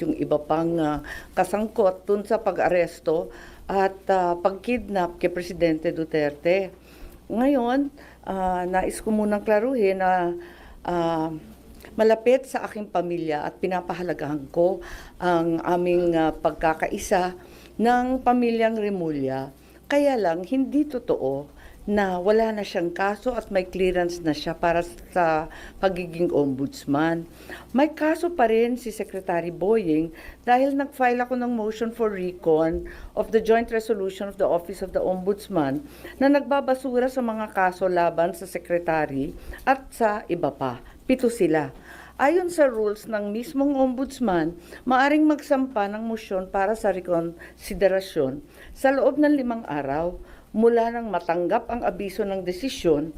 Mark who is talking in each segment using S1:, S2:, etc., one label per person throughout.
S1: yung iba pang kasangkot dun sa pag-aresto at pag-kidnap kay Presidente Duterte. Ngayon, nais ko munang klaruhin na malapit sa aking pamilya at pinapahalagahan ko ang aming pagkakaisa ng pamilyang Remulla. Kaya lang, hindi totoo na wala na siyang kaso at may clearance na siya para sa pagiging ombudsman. May kaso pa rin si Secretary Boying dahil nag-file ako ng motion for recon of the joint resolution of the Office of the Ombudsman na nagbabasura sa mga kaso laban sa Secretary at sa iba pa. 7 sila. Ayon sa rules ng mismong ombudsman, maaring magsampa ng motion para sa rekonsiderasyon sa loob ng 5 araw mula nang matanggap ang abiso ng desisyon.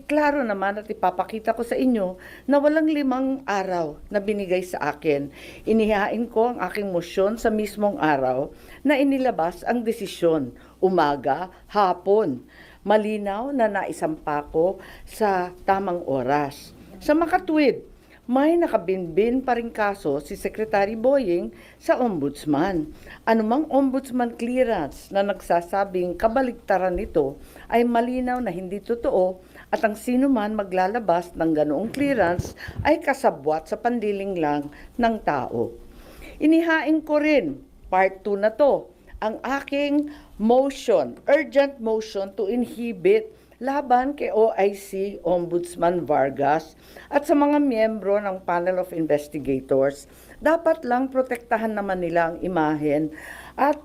S1: Klaro naman at ipapakita ko sa inyo na walang 5 araw na binigay sa akin. Inihain ko ang aking motion sa mismong araw na inilabas ang desisyon, umaga, hapon. Malinaw na naisampa ko sa tamang oras. Sa makatwid, may nakabinbin pa rin kaso si Secretary Boying sa ombudsman. Anumang ombudsman clearance na nagsasabing kabaligtaran nito ay malinaw na hindi totoo at ang sino man maglalabas ng ganoong clearance ay kasabwat sa pandiling lang ng tao. Inihain ko rin, part 2 na to, ang aking motion, urgent motion to inhibit laban kay OIC Ombudsman Vargas at sa mga miyembro ng panel of investigators. Dapat lang protektahan naman nila ang imahen at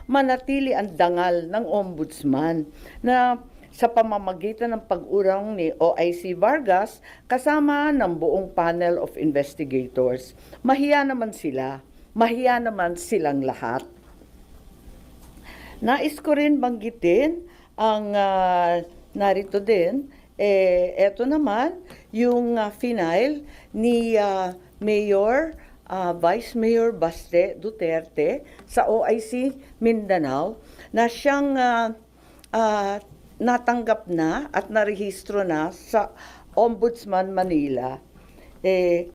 S1: manatili ang dangal ng ombudsman na sa pamamagitan ng pag-urong ni OIC Vargas kasama ng buong panel of investigators. Mahiya naman sila. Mahiya naman silang lahat. Nais ko rin banggitin ang narito din, eto naman, yung final ni Mayor, Vice Mayor Baste Duterte sa OIC Mindanao na siyang natanggap na at narehistro na sa Ombudsman Manila.